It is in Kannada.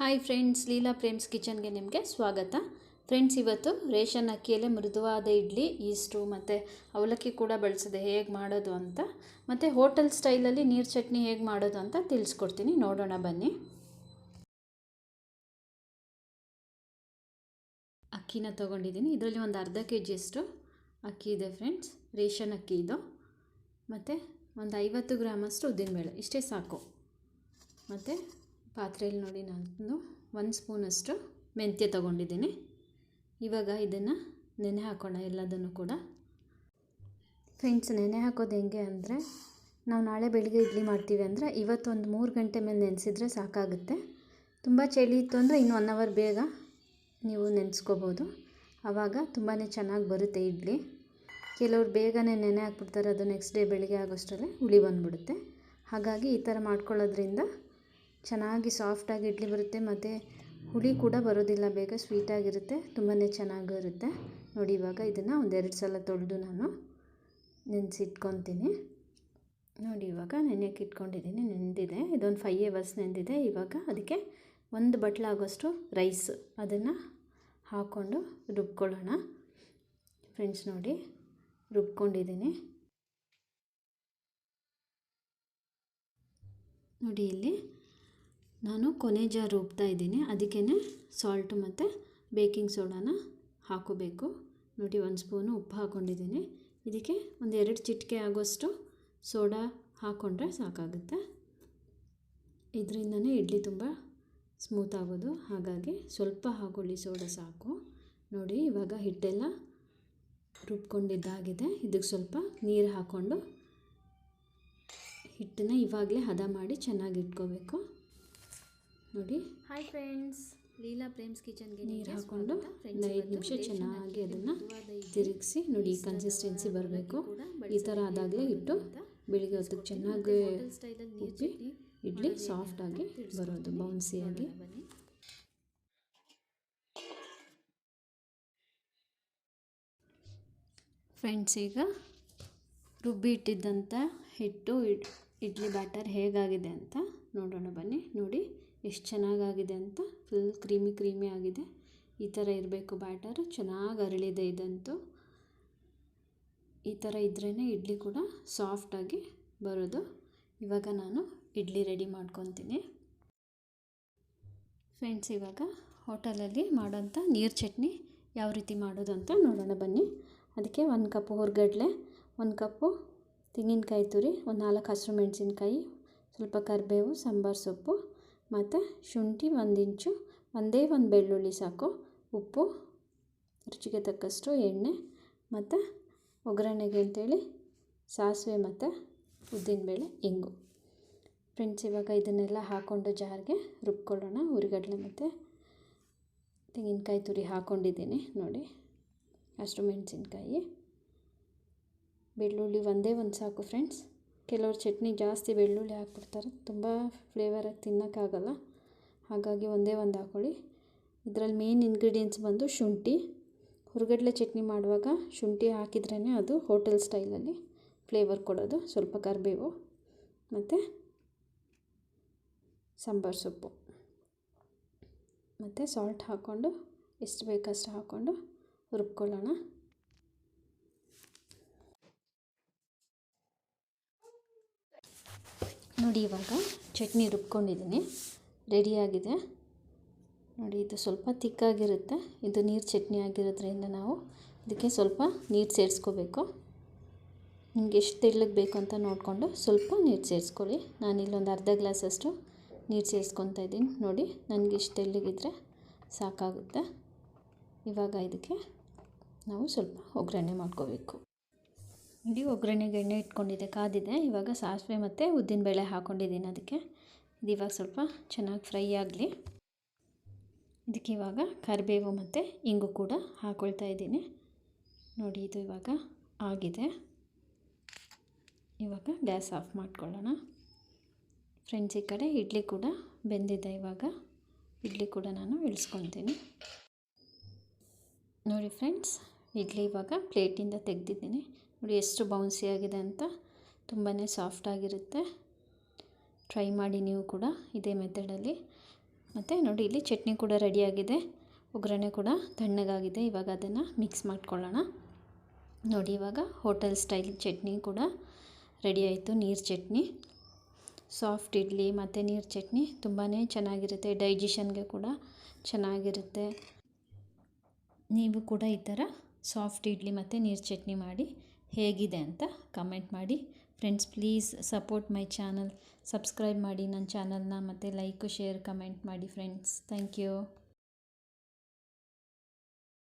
ಹಾಯ್ ಫ್ರೆಂಡ್ಸ್, ಲೀಲಾ ಪ್ರೇಮ್ಸ್ ಕಿಚನ್ಗೆ ನಿಮಗೆ ಸ್ವಾಗತ. ಫ್ರೆಂಡ್ಸ್, ಇವತ್ತು ರೇಷನ್ ಅಕ್ಕಿಯಲ್ಲೇ ಮೃದುವಾದ ಇಡ್ಲಿ, ಈಸ್ಟು ಮತ್ತು ಅವಲಕ್ಕಿ ಕೂಡ ಬಳಸದೆ ಹೇಗೆ ಮಾಡೋದು ಅಂತ, ಮತ್ತು ಹೋಟೆಲ್ ಸ್ಟೈಲಲ್ಲಿ ನೀರು ಚಟ್ನಿ ಹೇಗೆ ಮಾಡೋದು ಅಂತ ತಿಳಿಸ್ಕೊಡ್ತೀನಿ. ನೋಡೋಣ ಬನ್ನಿ. ಅಕ್ಕಿನ ತೊಗೊಂಡಿದ್ದೀನಿ. ಇದರಲ್ಲಿ ಒಂದು ಅರ್ಧ kg ಅಕ್ಕಿ ಇದೆ ಫ್ರೆಂಡ್ಸ್. ರೇಷನ್ ಅಕ್ಕಿ ಇದು. ಮತ್ತು ಒಂದು 50 ಗ್ರಾಮಷ್ಟು ಉದ್ದಿನಬೇಳೆ, ಇಷ್ಟೇ ಸಾಕು. ಮತ್ತು ಪಾತ್ರೆಯಲ್ಲಿ ನೋಡಿ, ನಾನು 1 ಸ್ಪೂನಷ್ಟು ಮೆಂತ್ಯ ತೊಗೊಂಡಿದ್ದೀನಿ. ಇವಾಗ ಇದನ್ನು ನೆನೆ ಹಾಕೋಣ ಎಲ್ಲದನ್ನು ಕೂಡ. ಫ್ರೆಂಡ್ಸ್, ನೆನೆ ಹಾಕೋದು ಹೆಂಗೆ ಅಂದರೆ, ನಾವು ನಾಳೆ ಬೆಳಿಗ್ಗೆ ಇಡ್ಲಿ ಮಾಡ್ತೀವಿ ಅಂದರೆ ಇವತ್ತೊಂದು 3 ಗಂಟೆ ಮೇಲೆ ನೆನೆಸಿದ್ರೆ ಸಾಕಾಗುತ್ತೆ. ತುಂಬ ಚಳಿ ಇತ್ತು ಅಂದರೆ ಇನ್ನು 1 ಅವರ್ ಬೇಗ ನೀವು ನೆನೆಸ್ಕೋಬೋದು. ಆವಾಗ ತುಂಬಾ ಚೆನ್ನಾಗಿ ಬರುತ್ತೆ ಇಡ್ಲಿ. ಕೆಲವ್ರು ಬೇಗನೆ ನೆನೆ ಹಾಕ್ಬಿಡ್ತಾರೆ, ಅದು ನೆಕ್ಸ್ಟ್ ಡೇ ಬೆಳಿಗ್ಗೆ ಆಗೋಷ್ಟರಲ್ಲೇ ಹುಳಿ ಬಂದುಬಿಡುತ್ತೆ. ಹಾಗಾಗಿ ಈ ಥರ ಮಾಡ್ಕೊಳ್ಳೋದ್ರಿಂದ ಚೆನ್ನಾಗಿ ಸಾಫ್ಟಾಗಿ ಇಡ್ಲಿ ಬರುತ್ತೆ, ಮತ್ತು ಹುಳಿ ಕೂಡ ಬರೋದಿಲ್ಲ, ಬೇಗ ಸ್ವೀಟಾಗಿರುತ್ತೆ, ತುಂಬಾ ಚೆನ್ನಾಗಿರುತ್ತೆ. ನೋಡಿ, ಇವಾಗ ಇದನ್ನು 1-2 ಸಲ ತೊಳೆದು ನಾನು ನೆನೆಸಿಟ್ಕೊತೀನಿ. ನೋಡಿ, ಇವಾಗ ನೆನೆಯೋಕ್ಕೆ ಇಟ್ಕೊಂಡಿದ್ದೀನಿ. ನೆಂದಿದೆ, ಇದೊಂದು 5 hours ನೆಂದಿದೆ. ಇವಾಗ ಅದಕ್ಕೆ 1 ಬಟ್ಲಾಗೋಷ್ಟು ರೈಸ್, ಅದನ್ನು ಹಾಕ್ಕೊಂಡು ರುಬ್ಕೊಳ್ಳೋಣ. ಫ್ರೆಂಡ್ಸ್, ನೋಡಿ ರುಬ್ಕೊಂಡಿದ್ದೀನಿ. ನೋಡಿ, ಇಲ್ಲಿ ನಾನು ಕೊನೆ ಜಾರ್ ರುಬ್ತಾ ಇದ್ದೀನಿ. ಅದಕ್ಕೇ ಸಾಲ್ಟು ಮತ್ತು ಬೇಕಿಂಗ್ ಸೋಡಾನ ಹಾಕೋಬೇಕು. ನೋಡಿ, 1 ಸ್ಪೂನು ಉಪ್ಪು ಹಾಕ್ಕೊಂಡಿದ್ದೀನಿ. ಇದಕ್ಕೆ 1-2 ಚಿಟಿಕೆ ಆಗೋಷ್ಟು ಸೋಡಾ ಹಾಕ್ಕೊಂಡ್ರೆ ಸಾಕಾಗುತ್ತೆ. ಇದರಿಂದನೇ ಇಡ್ಲಿ ತುಂಬ ಸ್ಮೂತ್ ಆಗೋದು. ಹಾಗಾಗಿ ಸ್ವಲ್ಪ ಹಾಕೊಳ್ಳಿ, ಸೋಡಾ ಸಾಕು. ನೋಡಿ, ಇವಾಗ ಹಿಟ್ಟೆಲ್ಲ ರುಬ್ಕೊಂಡಿದ್ದಾಗಿದೆ. ಇದಕ್ಕೆ ಸ್ವಲ್ಪ ನೀರು ಹಾಕ್ಕೊಂಡು ಹಿಟ್ಟನ್ನು ಇವಾಗಲೇ ಹದ ಮಾಡಿ ಚೆನ್ನಾಗಿ ಇಟ್ಕೋಬೇಕು. ನೋಡಿ, ಹಾಯ್ ಫ್ರೆಂಡ್ಸ್, ಲೀಲಾ ಪ್ರೇಮ್ಸ್ ಕಿಚನ್ಗೆ ನೀರು ಹಾಕ್ಕೊಂಡು 5 ನಿಮಿಷ ಚೆನ್ನಾಗಿ ಅದನ್ನು ತಿರುಗಿಸಿ. ನೋಡಿ, ಈ ಕನ್ಸಿಸ್ಟೆನ್ಸಿ ಬರಬೇಕು. ಈ ಥರ ಆದಾಗಲೇ ಹಿಟ್ಟು ಬೆಳಿಗ್ಗೆ ಹೊತ್ತಿಗೆ ಚೆನ್ನಾಗಿ ಉಪ್ಪಿ ಇಡ್ಲಿ ಸಾಫ್ಟಾಗಿ ಬರೋದು, ಬೌನ್ಸಿಯಾಗಿ. ಫ್ರೆಂಡ್ಸ್, ಈಗ ರುಬ್ಬಿ ಇಟ್ಟಿದ್ದಂಥ ಹಿಟ್ಟು ಇಡ್ಲಿ ಬ್ಯಾಟರ್ ಹೇಗಾಗಿದೆ ಅಂತ ನೋಡೋಣ ಬನ್ನಿ. ನೋಡಿ ಎಷ್ಟು ಚೆನ್ನಾಗಾಗಿದೆ ಅಂತ, ಫುಲ್ ಕ್ರೀಮಿ ಆಗಿದೆ. ಈ ಥರ ಇರಬೇಕು ಬ್ಯಾಟರು, ಚೆನ್ನಾಗಿ ಅರಳಿದೆ ಇದಂತೂ. ಈ ಥರ ಇದ್ರೇ ಇಡ್ಲಿ ಕೂಡ ಸಾಫ್ಟಾಗಿ ಬರೋದು. ಇವಾಗ ನಾನು ಇಡ್ಲಿ ರೆಡಿ ಮಾಡ್ಕೊತೀನಿ. ಫ್ರೆಂಡ್ಸ್, ಇವಾಗ ಹೋಟೆಲಲ್ಲಿ ಮಾಡೋಂಥ ನೀರು ಚಟ್ನಿ ಯಾವ ರೀತಿ ಮಾಡೋದು ಅಂತ ನೋಡೋಣ ಬನ್ನಿ. ಅದಕ್ಕೆ 1 ಕಪ್ ಹುರ್ಗಡ್ಲೆ, 1 ಕಪ್ಪು ತೆಂಗಿನಕಾಯಿ ತುರಿ, 4 ಹಸಿರು ಮೆಣಸಿನ್ಕಾಯಿ, ಸ್ವಲ್ಪ ಕರಿಬೇವು, ಸಾಂಬಾರು ಸೊಪ್ಪು ಮತ್ತು ಶುಂಠಿ 1 ಇಂಚು, ಒಂದೇ 1 ಬೆಳ್ಳುಳ್ಳಿ ಸಾಕು, ಉಪ್ಪು, ರುಚಿಗೆ ತಕ್ಕಷ್ಟು ಎಣ್ಣೆ, ಮತ್ತು ಒಗ್ಗರಣೆಗೆ ಅಂತೇಳಿ ಸಾಸಿವೆ ಮತ್ತು ಉದ್ದಿನಬೇಳೆ, ಇಂಗು. ಫ್ರೆಂಡ್ಸ್, ಇವಾಗ ಇದನ್ನೆಲ್ಲ ಹಾಕ್ಕೊಂಡು ಜಾರ್ಗೆ ರುಬ್ಕೊಳ್ಳೋಣ. ಹುರಿಗಡಲೆ ಮತ್ತು ತೆಂಗಿನಕಾಯಿ ತುರಿ ಹಾಕ್ಕೊಂಡಿದ್ದೀನಿ. ನೋಡಿ, ಹಸಿರು ಮೆಣಸಿನ್ಕಾಯಿ, ಬೆಳ್ಳುಳ್ಳಿ ಒಂದೇ 1 ಸಾಕು ಫ್ರೆಂಡ್ಸ್. ಕೆಲವರು ಚಟ್ನಿ ಜಾಸ್ತಿ ಬೆಳ್ಳುಳ್ಳಿ ಹಾಕ್ಬಿಡ್ತಾರೆ, ತುಂಬ ಫ್ಲೇವರಾಗಿ ತಿನ್ನೋಕ್ಕಾಗಲ್ಲ. ಹಾಗಾಗಿ ಒಂದೇ 1 ಹಾಕ್ಕೊಳ್ಳಿ. ಇದರಲ್ಲಿ ಮೇನ್ ಇಂಗ್ರೀಡಿಯೆಂಟ್ಸ್ ಬಂದು ಶುಂಠಿ. ಹುರ್ಗಡ್ಲೆ ಚಟ್ನಿ ಮಾಡುವಾಗ ಶುಂಠಿ ಹಾಕಿದ್ರೇ ಅದು ಹೋಟೆಲ್ ಸ್ಟೈಲಲ್ಲಿ ಫ್ಲೇವರ್ ಕೊಡೋದು. ಸ್ವಲ್ಪ ಕರಿಬೇವು ಮತ್ತು ಸಾಂಬಾರು ಸೊಪ್ಪು ಮತ್ತು ಸಾಲ್ಟ್ ಹಾಕ್ಕೊಂಡು ಎಷ್ಟು ಬೇಕಷ್ಟು ಹಾಕ್ಕೊಂಡು ರುಬ್ಕೊಳ್ಳೋಣ. ನೋಡಿ, ಇವಾಗ ಚಟ್ನಿ ರುಬ್ಕೊಂಡಿದ್ದೀನಿ, ರೆಡಿಯಾಗಿದೆ. ನೋಡಿ, ಇದು ಸ್ವಲ್ಪ ತಿಕ್ಕಾಗಿರುತ್ತೆ. ಇದು ನೀರು ಚಟ್ನಿ ಆಗಿರೋದ್ರಿಂದ ನಾವು ಇದಕ್ಕೆ ಸ್ವಲ್ಪ ನೀರು ಸೇರಿಸ್ಕೋಬೇಕು. ನಿಮ್ಗೆ ಎಷ್ಟು ತೆಳ್ಳಗೆ ಬೇಕು ಅಂತ ನೋಡಿಕೊಂಡು ಸ್ವಲ್ಪ ನೀರು ಸೇರಿಸ್ಕೊಳ್ಳಿ. ನಾನಿಲ್ಲೊಂದು ಅರ್ಧ ಗ್ಲಾಸಷ್ಟು ನೀರು ಸೇರಿಸ್ಕೊತಾ ಇದ್ದೀನಿ. ನೋಡಿ, ನನಗೆ ಇಷ್ಟು ತೆಳ್ಳಗಿದ್ರೆ ಸಾಕಾಗುತ್ತೆ. ಇವಾಗ ಇದಕ್ಕೆ ನಾವು ಸ್ವಲ್ಪ ಒಗ್ಗರಣೆ ಮಾಡ್ಕೋಬೇಕು. ನೋಡಿ, ಒಗ್ಗರಣೆಗೆ ಎಣ್ಣೆ ಇಟ್ಕೊಂಡಿದ್ದೆ, ಕಾದಿದೆ. ಇವಾಗ ಸಾಸಿವೆ ಮತ್ತು ಉದ್ದಿನಬೇಳೆ ಹಾಕ್ಕೊಂಡಿದ್ದೀನಿ. ಅದಕ್ಕೆ ಇದು ಇವಾಗ ಸ್ವಲ್ಪ ಚೆನ್ನಾಗಿ ಫ್ರೈ ಆಗಲಿ. ಇದಕ್ಕೆ ಇವಾಗ ಕರಿಬೇವು ಮತ್ತು ಇಂಗು ಕೂಡ ಹಾಕ್ಕೊಳ್ತಾ ಇದ್ದೀನಿ. ನೋಡಿ, ಇದು ಇವಾಗ ಆಗಿದೆ. ಇವಾಗ ಗ್ಯಾಸ್ ಆಫ್ ಮಾಡ್ಕೊಳ್ಳೋಣ. ಫ್ರೆಂಡ್ಸ್, ಈ ಕಡೆ ಇಡ್ಲಿ ಕೂಡ ಬೆಂದಿದೆ. ಇವಾಗ ಇಡ್ಲಿ ಕೂಡ ನಾನು ಇಳಿಸ್ಕೊತೀನಿ. ನೋಡಿ ಫ್ರೆಂಡ್ಸ್, ಇಡ್ಲಿ ಇವಾಗ ಪ್ಲೇಟಿಂದ ತೆಗೆದಿದ್ದೀನಿ. ನೋಡಿ ಎಷ್ಟು ಬೌನ್ಸಿ ಆಗಿದೆ ಅಂತ, ತುಂಬಾ ಸಾಫ್ಟಾಗಿರುತ್ತೆ. ಟ್ರೈ ಮಾಡಿ ನೀವು ಕೂಡ ಇದೇ ಮೆಥಡಲ್ಲಿ. ಮತ್ತು ನೋಡಿ ಇಲ್ಲಿ ಚಟ್ನಿ ಕೂಡ ರೆಡಿಯಾಗಿದೆ, ಒಗ್ಗರಣೆ ಕೂಡ ತಣ್ಣಗಾಗಿದೆ. ಇವಾಗ ಅದನ್ನು ಮಿಕ್ಸ್ ಮಾಡ್ಕೊಳ್ಳೋಣ. ನೋಡಿ ಇವಾಗ ಹೋಟೆಲ್ ಸ್ಟೈಲ್ ಚಟ್ನಿ ಕೂಡ ರೆಡಿ ಆಯಿತು. ನೀರು ಚಟ್ನಿ, ಸಾಫ್ಟ್ ಇಡ್ಲಿ ಮತ್ತು ನೀರು ಚಟ್ನಿ ತುಂಬಾ ಚೆನ್ನಾಗಿರುತ್ತೆ, ಡೈಜೆಷನ್ಗೆ ಕೂಡ ಚೆನ್ನಾಗಿರುತ್ತೆ. ನೀವು ಕೂಡ ಈ ಥರ ಸಾಫ್ಟ್ ಇಡ್ಲಿ ಮತ್ತು ನೀರು ಚಟ್ನಿ ಮಾಡಿ ಹೇಗಿದೆ ಅಂತ ಕಮೆಂಟ್ ಮಾಡಿ friends. Please support my channel, subscribe ಮಾಡಿ ನನ್ನ ಚಾನಲ್ನ, ಮತ್ತು ಲೈಕ್ ಶೇರ್ ಕಮೆಂಟ್ ಮಾಡಿ ಫ್ರೆಂಡ್ಸ್. Thank you.